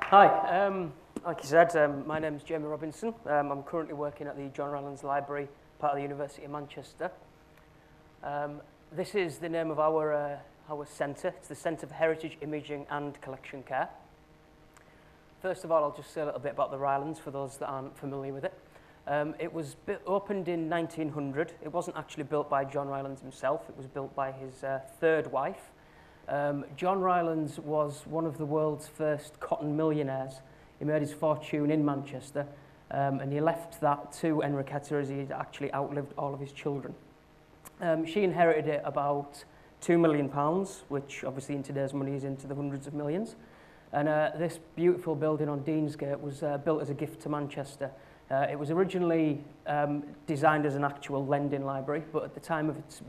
Hi, like you said, my name is Jamie Robinson. I'm currently working at the John Rylands Library, part of the University of Manchester. This is the name of our centre. It's the Centre for Heritage Imaging and Collection Care. First of all, I'll just say a little bit about the Rylands for those that aren't familiar with it. It was opened in 1900. It wasn't actually built by John Rylands himself. It was built by his third wife. John Rylands was one of the world's first cotton millionaires. He made his fortune in Manchester, and he left that to Enriqueta as he had actually outlived all of his children. She inherited it about £2 million, which obviously in today's money is into the hundreds of millions. And this beautiful building on Deansgate was built as a gift to Manchester. It was originally designed as an actual lending library, but at the time of its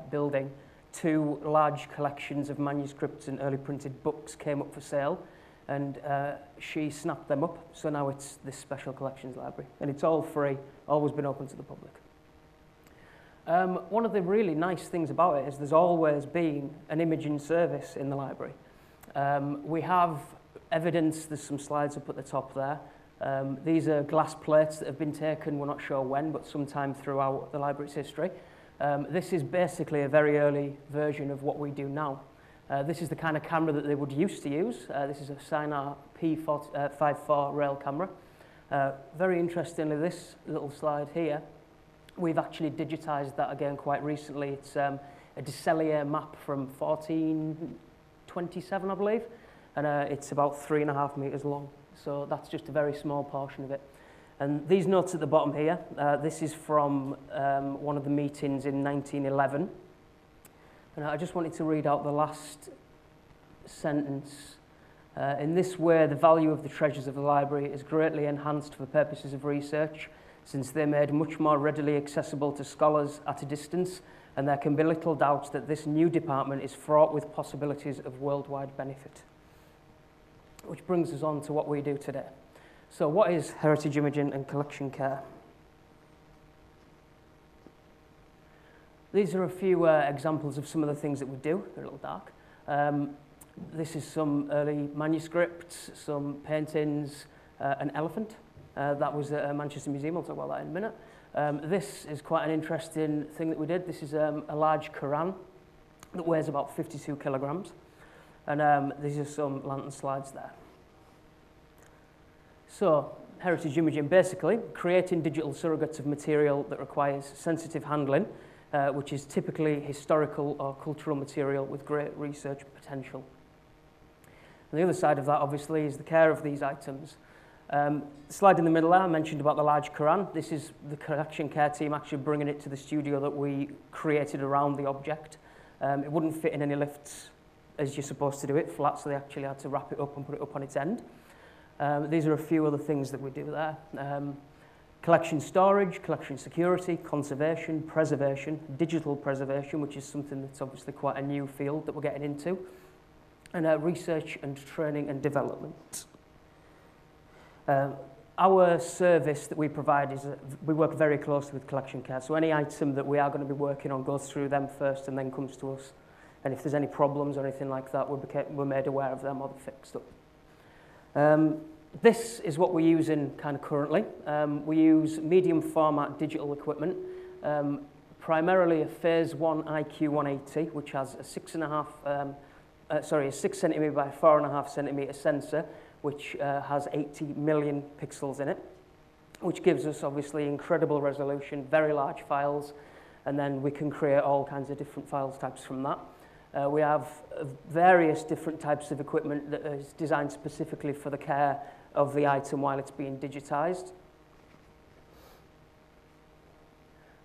building, 2 large collections of manuscripts and early printed books came up for sale, and she snapped them up, so now it's this special collections library, and it's all free, always been open to the public. One of the really nice things about it is there's always been an imaging service in the library. We have evidence, there's some slides up at the top there. These are glass plates that have been taken, we're not sure when, but sometime throughout the library's history. This is basically a very early version of what we do now. This is the kind of camera that they would used to use. This is a Sinar P54 rail camera. Very interestingly, this little slide here, we've actually digitized that again quite recently. It's a Delia map from 1427, I believe, and it's about 3.5 meters long. So that's just a very small portion of it. And these notes at the bottom here, this is from one of the meetings in 1911. And I just wanted to read out the last sentence. In this way, the value of the treasures of the library is greatly enhanced for purposes of research, since they're made much more readily accessible to scholars at a distance, and there can be little doubt that this new department is fraught with possibilities of worldwide benefit. Which brings us on to what we do today. So what is heritage imaging and collection care? These are a few examples of some of the things that we do. They're a little dark. This is some early manuscripts, some paintings, an elephant. That was at a Manchester Museum. I'll talk about that in a minute. This is quite an interesting thing that we did. This is a large Quran that weighs about 52 kilograms. And these are some lantern slides there. So, heritage imaging, basically, creating digital surrogates of material that requires sensitive handling, which is typically historical or cultural material with great research potential. And the other side of that, obviously, is the care of these items. The slide in the middle there, I mentioned about the large Quran. This is the collection care team actually bringing it to the studio that we created around the object. It wouldn't fit in any lifts as you're supposed to do it flat, so they actually had to wrap it up and put it up on its end. These are a few other things that we do there. Collection storage, collection security, conservation, preservation, digital preservation, which is something that's obviously quite a new field that we're getting into, and research and training and development. Our service that we provide is we work very closely with collection care, so any item that we are going to be working on goes through them first and then comes to us. And if there's any problems or anything like that, we're made aware of them or they're fixed up. This is what we're using kind of currently. We use medium format digital equipment, primarily a Phase 1 IQ 180, which has a 6 centimeter by 4.5 centimeter sensor, which has 80 million pixels in it, which gives us obviously incredible resolution, very large files, and then we can create all kinds of different files types from that. We have various different types of equipment that is designed specifically for the care of the item while it's being digitized.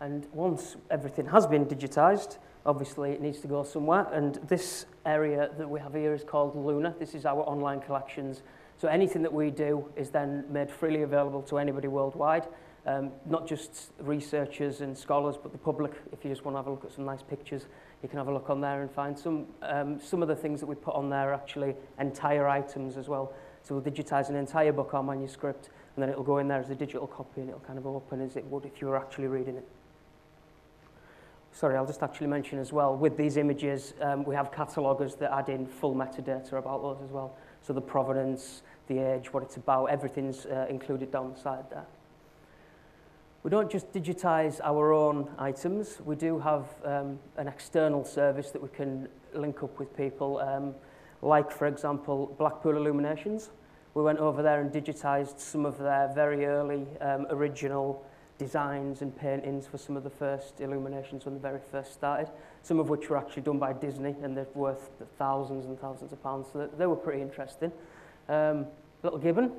And once everything has been digitized, obviously it needs to go somewhere, and this area that we have here is called Luna. This is our online collections. So anything that we do is then made freely available to anybody worldwide, not just researchers and scholars, but the public. If you just want to have a look at some nice pictures, you can have a look on there and find some of the things that we put on there are actually entire items as well. So we'll digitize an entire book or manuscript, and then it'll go in there as a digital copy, and it'll kind of open as it would if you were actually reading it. sorry, I'll just actually mention as well, with these images, we have cataloguers that add in full metadata about those as well. So the provenance, the age, what it's about, everything's included down the side there. We don't just digitize our own items. We do have an external service that we can link up with people, like, for example, Blackpool Illuminations. We went over there and digitized some of their very early original designs and paintings for some of the first illuminations when they very first started, some of which were actually done by Disney, and they're worth thousands and thousands of pounds, so they were pretty interesting. Little gibbon,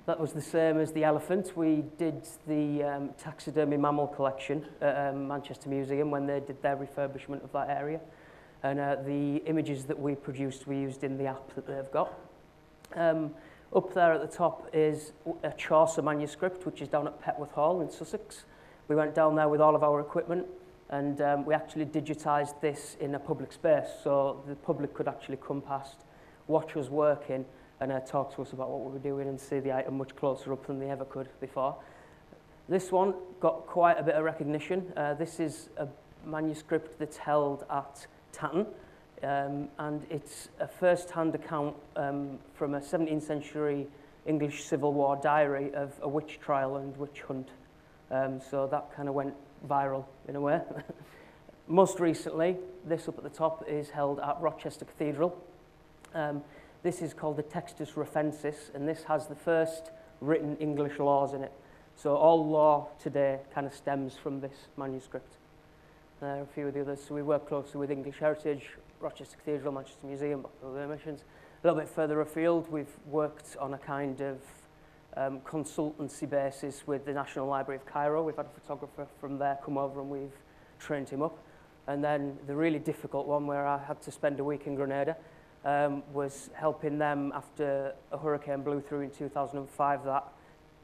that was the same as the elephant. We did the Taxidermy Mammal collection at Manchester Museum when they did their refurbishment of that area, and the images that we produced we used in the app that they've got. Up there at the top is a Chaucer manuscript, which is down at Petworth Hall in Sussex. We went down there with all of our equipment, and we actually digitized this in a public space, so the public could actually come past, watch us working, and talk to us about what we were doing and see the item much closer up than they ever could before. This one got quite a bit of recognition. This is a manuscript that's held at Tatton, and it's a first-hand account from a 17th century English Civil War diary of a witch trial and witch hunt. So that kind of went viral in a way. Most recently, this up at the top is held at Rochester Cathedral. This is called the Textus Refensis, and this has the first written English laws in it. So all law today kind of stems from this manuscript. There are a few of the others. So we work closely with English Heritage, Rochester Cathedral, Manchester Museum, Blackpool Illuminations. A little bit further afield, we've worked on a kind of consultancy basis with the National Library of Cairo. We've had a photographer from there come over and we've trained him up. And then the really difficult one where I had to spend a week in Grenada was helping them after a hurricane blew through in 2005 that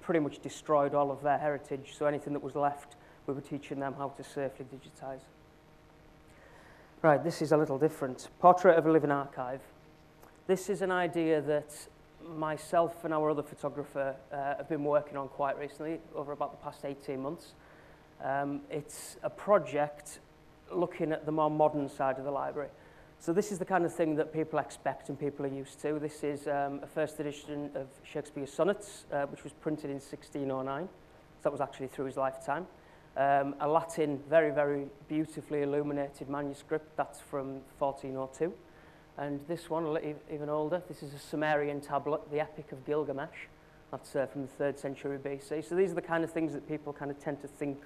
pretty much destroyed all of their heritage. So anything that was left, we were teaching them how to safely digitize. Right, this is a little different. Portrait of a Living Archive. This is an idea that myself and our other photographer have been working on quite recently, over about the past 18 months. It's a project looking at the more modern side of the library. So this is the kind of thing that people expect and people are used to. This is a first edition of Shakespeare's Sonnets, which was printed in 1609. So that was actually through his lifetime. A Latin, very, very beautifully illuminated manuscript, that's from 1402. And this one, a little even older, this is a Sumerian tablet, the Epic of Gilgamesh. That's from the 3rd century BC. So these are the kind of things that people kind of tend to think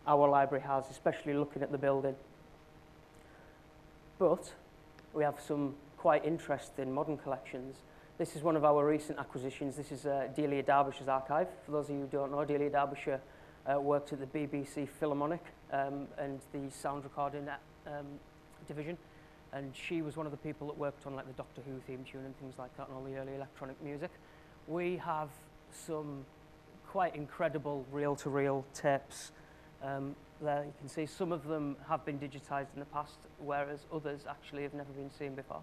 our library has, especially looking at the building. But we have some quite interesting modern collections. This is one of our recent acquisitions. This is Delia Darvish's archive. For those of you who don't know, Delia Darvish worked at the BBC Philharmonic and the sound recording division. And she was one of the people that worked on like the Doctor Who theme tune and things like that and all the early electronic music. We have some quite incredible reel-to-reel tapes. There you can see some of them have been digitized in the past, whereas others actually have never been seen before.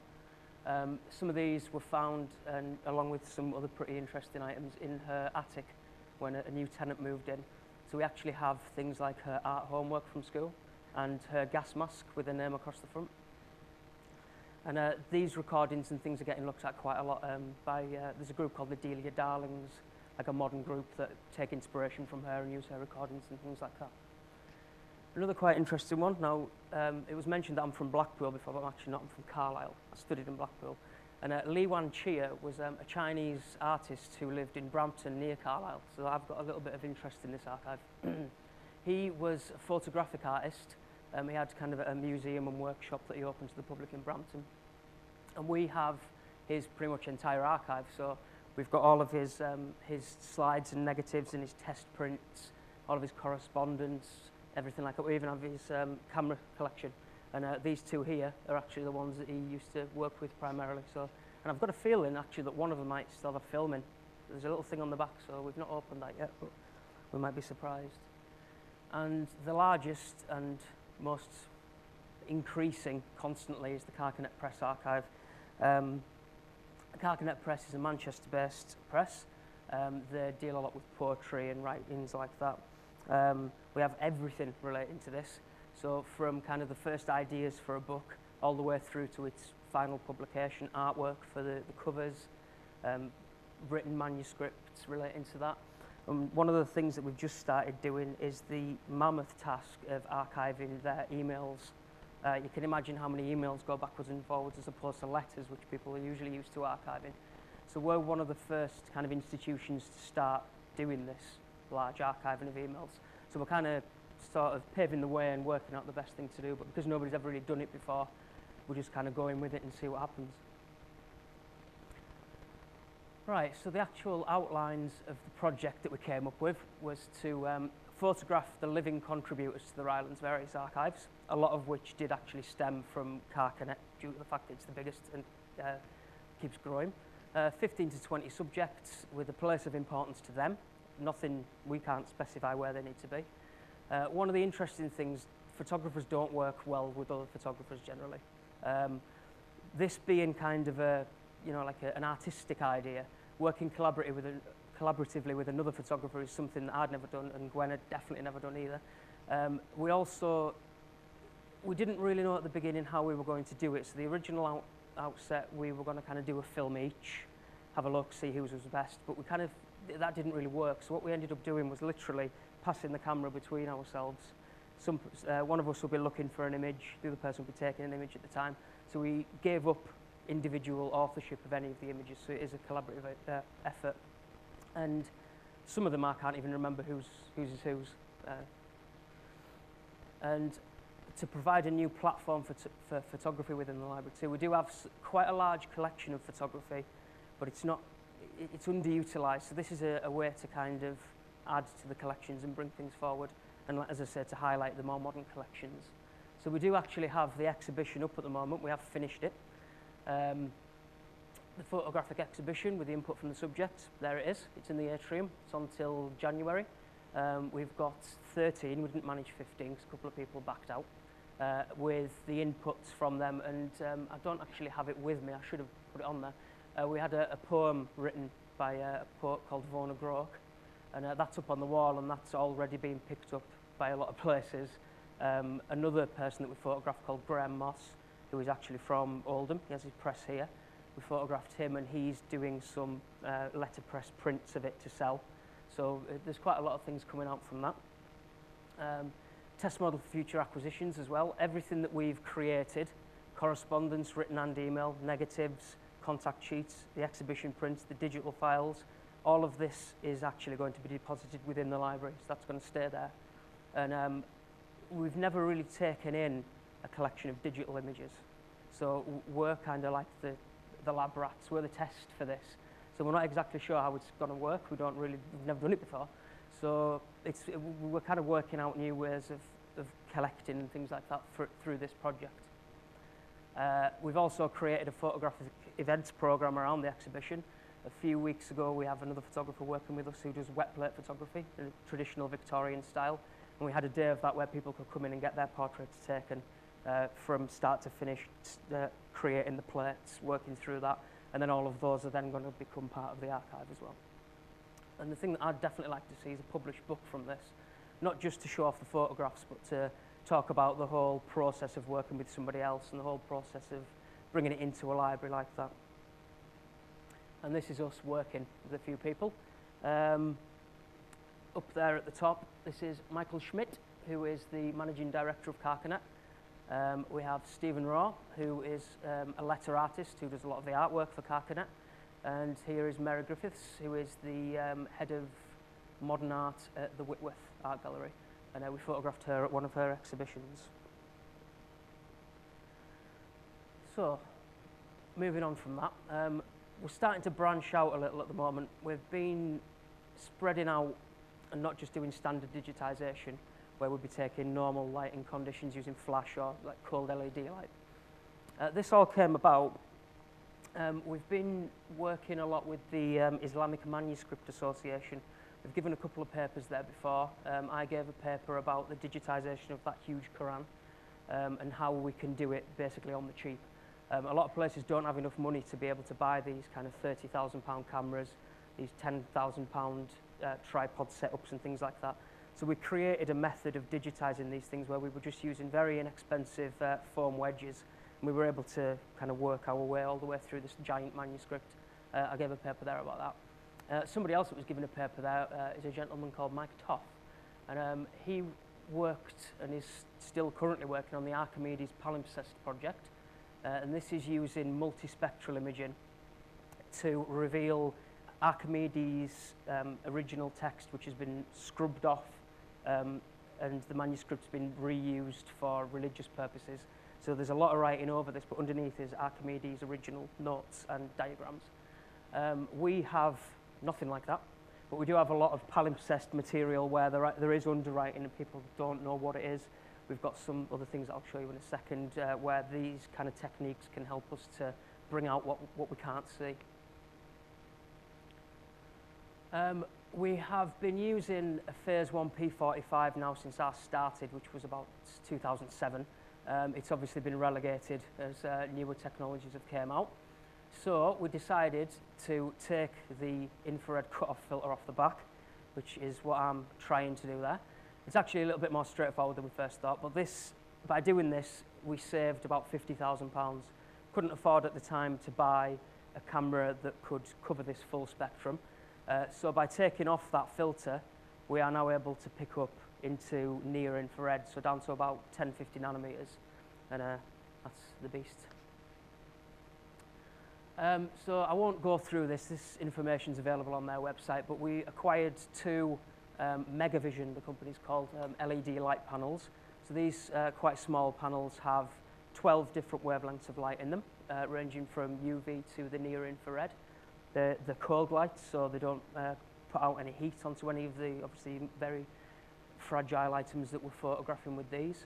Some of these were found, and along with some other pretty interesting items, in her attic when a new tenant moved in. So we actually have things like her art homework from school and her gas mask with her name across the front. And these recordings and things are getting looked at quite a lot by, there's a group called the Delia Darlings, like a modern group that take inspiration from her and use her recordings and things like that. Another quite interesting one. Now, it was mentioned that I'm from Blackpool before, but I'm actually not. I'm from Carlisle. I studied in Blackpool. And Li Wanqia was a Chinese artist who lived in Brampton near Carlisle. So I've got a little bit of interest in this archive. He was a photographic artist. He had kind of a museum and workshop that he opened to the public in Brampton. And we have his pretty much entire archive. So we've got all of his slides and negatives and his test prints, all of his correspondence, everything like that. We even have his camera collection. And these two here are actually the ones that he used to work with primarily. So, and I've got a feeling actually that one of them might still have filming. There's a little thing on the back, so we've not opened that yet, but we might be surprised. And the largest and most increasing constantly is the Carcanet Press archive. The Carcanet Press is a Manchester-based press. They deal a lot with poetry and writings like that. We have everything relating to this. So from kind of the first ideas for a book all the way through to its final publication, artwork for the covers, written manuscripts relating to that. One of the things that we've just started doing is the mammoth task of archiving their emails. You can imagine how many emails go backwards and forwards as opposed to letters, which people are usually used to archiving. So we're one of the first kind of institutions to start doing this large archiving of emails. So we're kind of sort of paving the way and working out the best thing to do, but because nobody's ever really done it before, we're just kind of going with it and see what happens. Right, so the actual outlines of the project that we came up with was to photograph the living contributors to the Rylands various archives, a lot of which did actually stem from Carcanet due to the fact that it's the biggest and keeps growing. 15 to 20 subjects with a place of importance to them. Nothing, we can't specify where they need to be. One of the interesting things, photographers don't work well with other photographers generally. This being kind of a, you know, like an artistic idea, working collaboratively with another photographer is something that I'd never done, and Gwen had definitely never done either. We didn't really know at the beginning how we were going to do it, so the original outset we were going to kind of do a film each, have a look, see whose was the best, but that didn't really work. So what we ended up doing was literally passing the camera between ourselves. One of us would be looking for an image, the other person would be taking an image at the time. So we gave up individual authorship of any of the images, so it is a collaborative effort. And some of them I can't even remember whose is whose. And to provide a new platform for photography within the library too. We do have quite a large collection of photography, but it's underutilised. So this is a way to kind of add to the collections and bring things forward, and as I said, to highlight the more modern collections. So we do actually have the exhibition up at the moment. We have finished it. The Photographic Exhibition with the input from the subjects, there it is. It's in the atrium. It's on till January. We've got 13. We didn't manage 15 because a couple of people backed out. With the inputs from them, and I don't actually have it with me. I should have put it on there. We had a poem written by a poet called Vona Groak, and that's up on the wall, and that's already been picked up by a lot of places. Another person that we photographed called Graham Moss, who is actually from Oldham. He has his press here. We photographed him, and he's doing some letterpress prints of it to sell. So there's quite a lot of things coming out from that. Test model for future acquisitions as well. Everything that we've created, correspondence, written and email, negatives, contact sheets, the exhibition prints, the digital files, all of this is actually going to be deposited within the library, so that's going to stay there. And we've never really taken in a collection of digital images. So we're kind of like the lab rats, we're the test for this. So we're not exactly sure how it's going to work. We've never done it before. So we're kind of working out new ways of collecting and things like that through this project. We've also created a photographic events program around the exhibition. A few weeks ago, we have another photographer working with us who does wet plate photography in a traditional Victorian style. And we had a day of that where people could come in and get their portraits taken from start to finish, creating the plates, working through that. And then all of those are then going to become part of the archive as well. And the thing that I'd definitely like to see is a published book from this, not just to show off the photographs, but to talk about the whole process of working with somebody else and the whole process of bringing it into a library like that. And this is us working with a few people. Up there at the top, this is Michael Schmidt, who is the Managing Director of Carcanet. We have Stephen Raw, who is a letter artist who does a lot of the artwork for Carcanet. And here is Mary Griffiths, who is the head of modern art at the Whitworth Art Gallery. And we photographed her at one of her exhibitions. So, moving on from that, we're starting to branch out a little at the moment. We've been spreading out and not just doing standard digitisation, where we'll be taking normal lighting conditions using flash or like cold LED light. This all came about. We've been working a lot with the Islamic Manuscript Association. We've given a couple of papers there before. I gave a paper about the digitisation of that huge Quran and how we can do it basically on the cheap. A lot of places don't have enough money to be able to buy these kind of £30,000 cameras, these £10,000 tripod setups and things like that. So we created a method of digitizing these things where we were just using very inexpensive foam wedges, and we were able to kind of work our way all the way through this giant manuscript. I gave a paper there about that. Somebody else that was given a paper there is a gentleman called Mike Toff, and he worked and is still currently working on the Archimedes palimpsest project, and this is using multispectral imaging to reveal Archimedes' original text, which has been scrubbed off, and the manuscript's been reused for religious purposes. So there's a lot of writing over this, but underneath is Archimedes' original notes and diagrams. We have nothing like that, but we do have a lot of palimpsest material where there is underwriting and people don't know what it is. We've got some other things that I'll show you in a second where these kind of techniques can help us to bring out what we can't see. We have been using a Phase 1 P45 now since I started, which was about 2007. It's obviously been relegated as newer technologies have came out. So we decided to take the infrared cutoff filter off the back, which is what I'm trying to do there. It's actually a little bit more straightforward than we first thought, but by doing this, we saved about £50,000. Couldn't afford at the time to buy a camera that could cover this full spectrum. So by taking off that filter, we are now able to pick up into near infrared, so down to about 10-50 nanometers, and that's the beast. So I won't go through this information is available on their website, but we acquired two Megavision, the company's called, LED light panels. So these quite small panels have 12 different wavelengths of light in them, ranging from UV to the near infrared. They're cold lights, so they don't put out any heat onto any of the obviously very fragile items that we're photographing with these.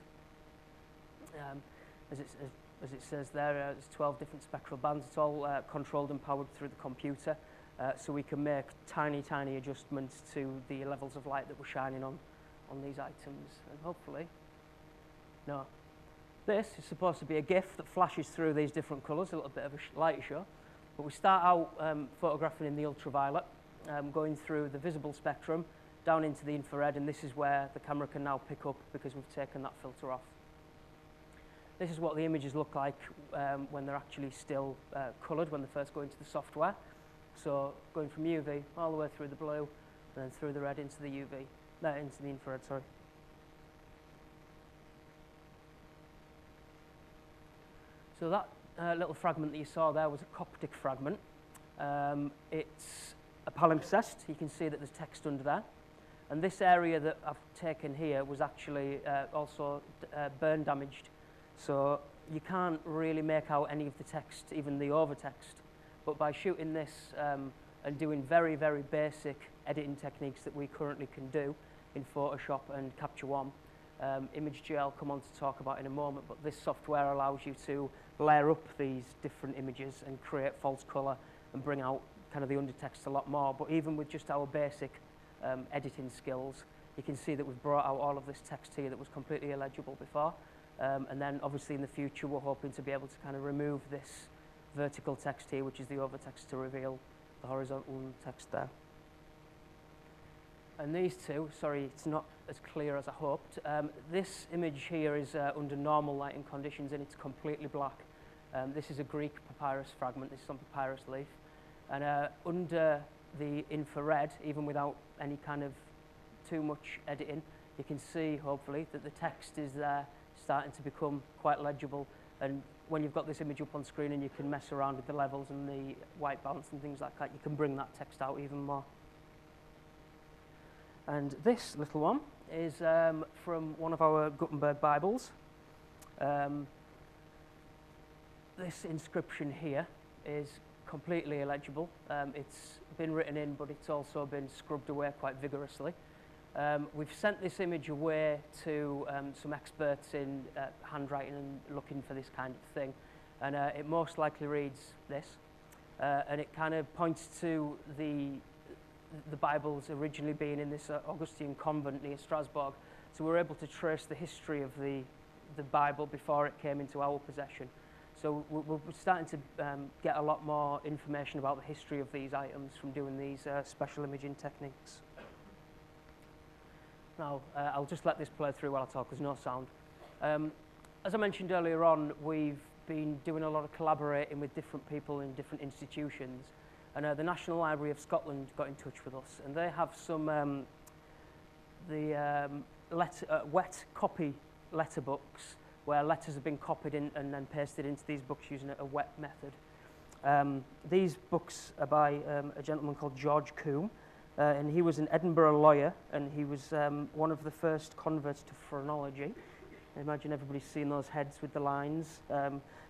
As it says there, there's 12 different spectral bands. It's all controlled and powered through the computer, so we can make tiny adjustments to the levels of light that we're shining on these items. And hopefully, no, this is supposed to be a GIF that flashes through these different colours, a little bit of a light show. But we start out photographing in the ultraviolet, going through the visible spectrum, down into the infrared, and this is where the camera can now pick up because we've taken that filter off. This is what the images look like when they're actually still coloured, when they first go into the software. So going from UV all the way through the blue, and then through the red into the into the infrared, sorry. So that little fragment that you saw there was a Coptic fragment. It's a palimpsest. You can see that there's text under there. And this area that I've taken here was actually also burn damaged. So you can't really make out any of the text, even the overtext. But by shooting this and doing very basic editing techniques that we currently can do in Photoshop and Capture One, ImageJ I'll come on to talk about in a moment, but this software allows you to layer up these different images and create false colour and bring out kind of the undertext a lot more. But even with just our basic editing skills, you can see that we've brought out all of this text here that was completely illegible before. And then obviously in the future we're hoping to be able to kind of remove this vertical text here, which is the overtext, to reveal the horizontal text there. And these two, sorry, it's not as clear as I hoped. This image here is under normal lighting conditions and it's completely black. This is a Greek papyrus fragment. This is on papyrus leaf. And under the infrared, even without any kind of too much editing, you can see, hopefully, that the text is there starting to become quite legible. And when you've got this image up on screen and you can mess around with the levels and the white balance and things like that, you can bring that text out even more. And this little one is from one of our Gutenberg Bibles. This inscription here is completely illegible. It's been written in, but it's also been scrubbed away quite vigorously. We've sent this image away to some experts in handwriting and looking for this kind of thing. And it most likely reads this. And it kind of points to the Bibles originally being in this Augustine convent near Strasbourg. So we're able to trace the history of the Bible before it came into our possession. So we're starting to get a lot more information about the history of these items from doing these special imaging techniques. Now, I'll just let this play through while I talk, there's no sound. As I mentioned earlier on, we've been doing a lot of collaborating with different people in different institutions, and the National Library of Scotland got in touch with us, and they have some wet copy letter books where letters have been copied in and then pasted into these books using a wet method. These books are by a gentleman called George Coombe, and he was an Edinburgh lawyer, and he was one of the first converts to phrenology. I imagine everybody's seen those heads with the lines.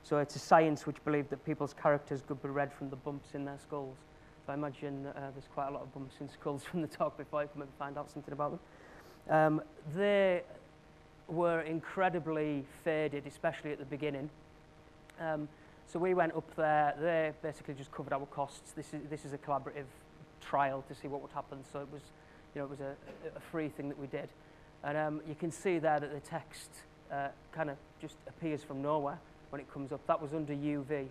So it's a science which believed that people's characters could be read from the bumps in their skulls. So I imagine there's quite a lot of bumps in skulls from the talk before you come and find out something about them. They were incredibly faded, especially at the beginning. So we went up there. They basically just covered our costs. This is a collaborative trial to see what would happen. So it was, it was a free thing that we did. And you can see there that the text kind of just appears from nowhere when it comes up. That was under UV.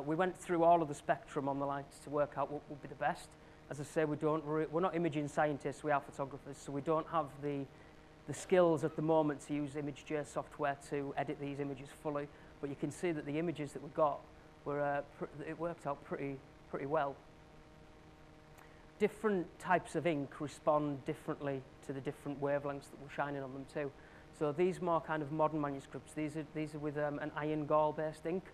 We went through all of the spectrum on the lights to work out what would be the best. As I say, we're not imaging scientists, we are photographers, so we don't have the skills at the moment to use ImageJ software to edit these images fully. But you can see that the images that we got it worked out pretty well. Different types of ink respond differently to the different wavelengths that we're shining on them too. So these more kind of modern manuscripts, these are with an iron gall-based ink.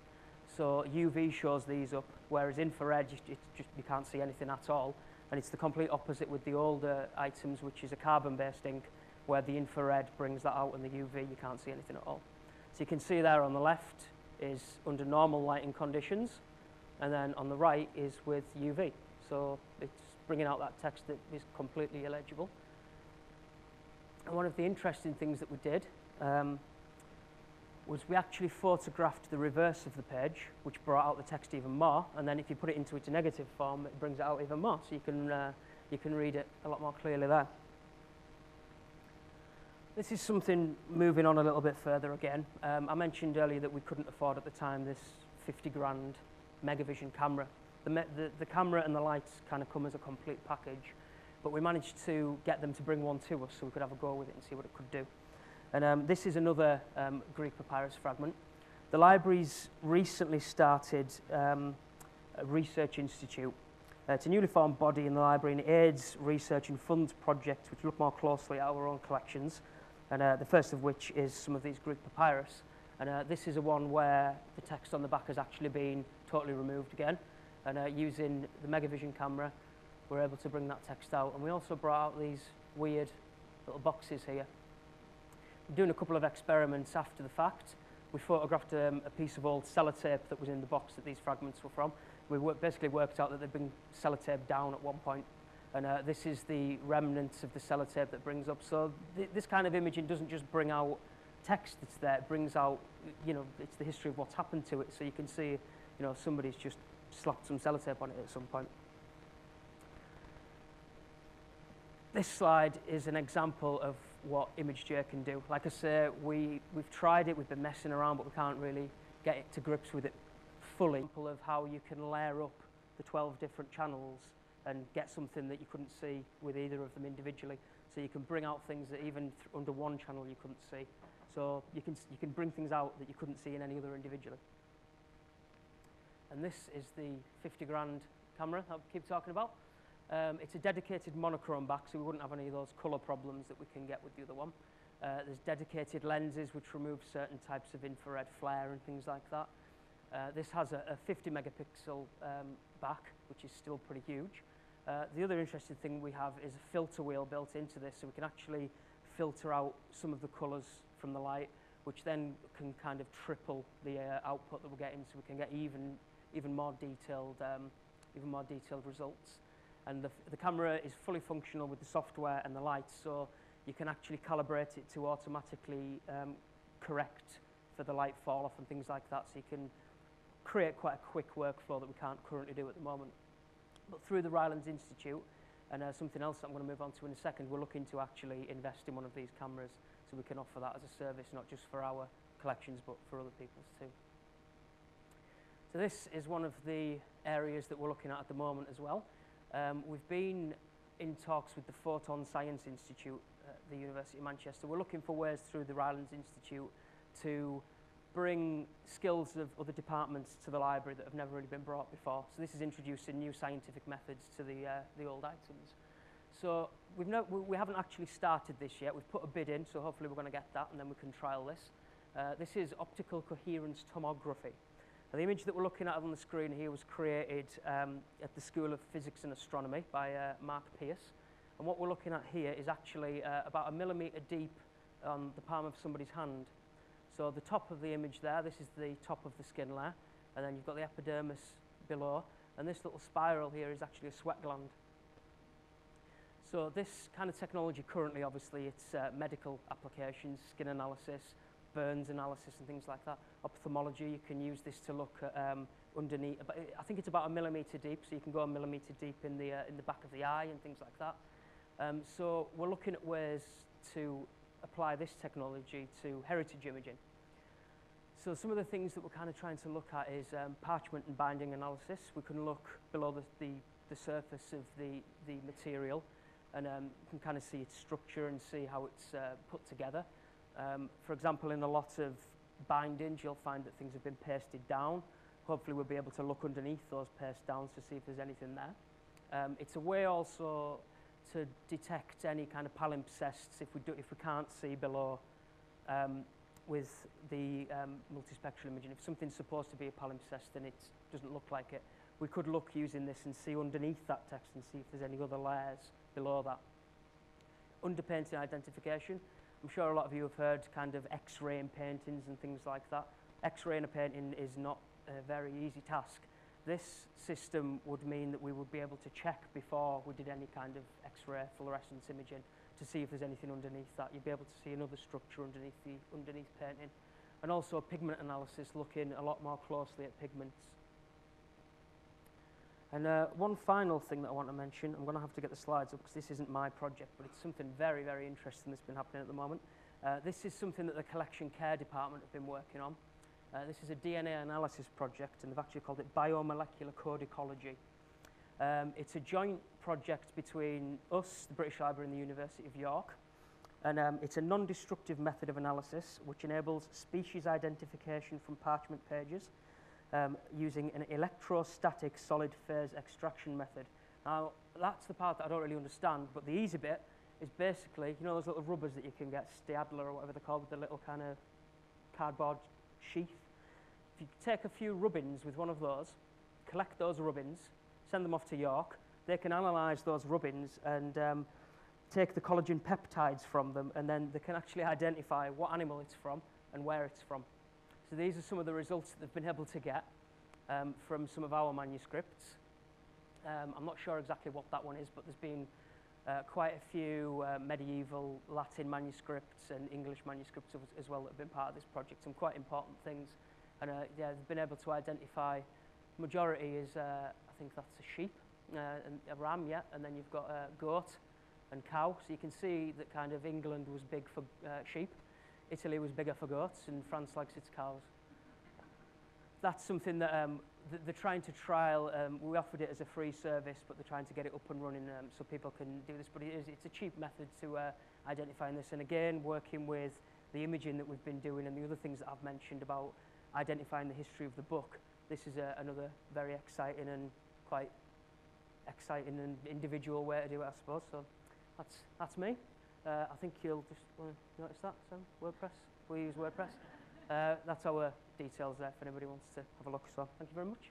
So UV shows these up, whereas infrared, you can't see anything at all. And it's the complete opposite with the older items, which is a carbon-based ink, where the infrared brings that out and the UV, you can't see anything at all. So you can see there on the left is under normal lighting conditions, and then on the right is with UV. So it's bringing out that text that is completely illegible. And one of the interesting things that we did was we actually photographed the reverse of the page, which brought out the text even more, and then if you put it into its negative form, it brings it out even more, so you can read it a lot more clearly there. This is something moving on a little bit further again. I mentioned earlier that we couldn't afford at the time this 50 grand Megavision camera. The camera and the lights kind of come as a complete package, but we managed to get them to bring one to us so we could have a go with it and see what it could do. And this is another Greek papyrus fragment. The library's recently started a research institute. It's a newly formed body in the library, and it aids research and funds projects which look more closely at our own collections, and the first of which is some of these Greek papyrus. And this is a one where the text on the back has actually been totally removed again. And using the Megavision camera, we're able to bring that text out. And we also brought out these weird little boxes here. We're doing a couple of experiments after the fact. We photographed a piece of old sellotape that was in the box that these fragments were from. We basically worked out that they'd been sellotaped down at one point. And this is the remnants of the sellotape that brings up. So this kind of imaging doesn't just bring out text that's there, it brings out, it's the history of what's happened to it. So you can see, somebody's just slapped some sellotape on it at some point. This slide is an example of what ImageJ can do. Like I say, we've tried it, we've been messing around, but we can't really get it to grips with it fully. Example of how you can layer up the 12 different channels and get something that you couldn't see with either of them individually. So you can bring out things that even under one channel you couldn't see. So you can bring things out that you couldn't see in any other individually. And this is the 50 grand camera that I keep talking about. It's a dedicated monochrome back, so we wouldn't have any of those colour problems that we can get with the other one. There's dedicated lenses which remove certain types of infrared flare and things like that. This has a 50 megapixel back, which is still pretty huge. The other interesting thing we have is a filter wheel built into this, so we can actually filter out some of the colours from the light, which then can kind of triple the output that we're getting, so we can get even more detailed results. And the camera is fully functional with the software and the lights, so you can actually calibrate it to automatically correct for the light fall off and things like that, so you can create quite a quick workflow that we can't currently do at the moment. But through the Rylands Institute, and something else that I'm going to move on to in a second, we're looking to actually invest in one of these cameras so we can offer that as a service, not just for our collections, but for other people's too. So this is one of the areas that we're looking at the moment as well. We've been in talks with the Photon Science Institute. the University of Manchester. We're looking for ways through the Rylands Institute to bring skills of other departments to the library that have never really been brought before. So this is introducing new scientific methods to the old items. So we haven't actually started this yet. We've put a bid in, so hopefully we're going to get that and then we can trial this. This is Optical Coherence Tomography. Now, the image that we're looking at on the screen here was created at the School of Physics and Astronomy by Mark Pierce. And what we're looking at here is actually about 1 millimetre deep on the palm of somebody's hand. So the top of the image there, this is the top of the skin layer, and then you've got the epidermis below, and this little spiral here is actually a sweat gland. So this kind of technology currently, obviously, it's medical applications, skin analysis, burns analysis and things like that. Ophthalmology, you can use this to look at underneath, I think it's about 1 millimetre deep, so you can go 1 millimetre deep in the back of the eye and things like that. So we're looking at ways to apply this technology to heritage imaging. So some of the things that we're kind of trying to look at is parchment and binding analysis. We can look below the surface of the material and you can kind of see its structure and see how it's put together. For example, in a lot of bindings, you'll find that things have been pasted down. Hopefully we'll be able to look underneath those paste downs to see if there's anything there. It's a way also to detect any kind of palimpsests if we can't see below with the multispectral imaging. If something's supposed to be a palimpsest and it doesn't look like it, we could look using this and see underneath that text and see if there's any other layers below that. Underpainting identification. I'm sure a lot of you have heard kind of X-ray in paintings and things like that. X-ray in a painting is not a very easy task. This system would mean that we would be able to check before we did any kind of X-ray fluorescence imaging to see if there's anything underneath that. You'd be able to see another structure underneath painting. And also pigment analysis, looking a lot more closely at pigments. And one final thing that I want to mention, I'm going to have to get the slides up because this isn't my project, but it's something very, very interesting that's been happening at the moment. This is something that the Collection Care Department have been working on. This is a DNA analysis project, and they've actually called it biomolecular code ecology. It's a joint project between us, the British Library, and the University of York. And it's a non-destructive method of analysis which enables species identification from parchment pages using an electrostatic solid phase extraction method. Now, that's the part that I don't really understand, but the easy bit is basically, you know those little rubbers that you can get, Stadler or whatever they're called, with the little kind of cardboard sheath? If you take a few rubbins with one of those, collect those rubbins, send them off to York, they can analyse those rubbins and take the collagen peptides from them, and then they can actually identify what animal it's from and where it's from. So these are some of the results that they've been able to get from some of our manuscripts. I'm not sure exactly what that one is, but there's been quite a few medieval Latin manuscripts and English manuscripts as well that have been part of this project, some quite important things. And yeah, they've been able to identify, majority is, I think that's a sheep, and a ram, yeah, and then you've got a goat and cow. So you can see that kind of England was big for sheep, Italy was bigger for goats, and France likes its cows. That's something that they're trying to trial. We offered it as a free service, but they're trying to get it up and running so people can do this. But it's a cheap method to identifying this. And again, working with the imaging that we've been doing and the other things that I've mentioned about identifying the history of the book, this is another very exciting and quite exciting and individual way to do it, I suppose. So that's me. I think you'll just want to notice that. So WordPress, we use WordPress. That's our details there if anybody wants to have a look. So thank you very much.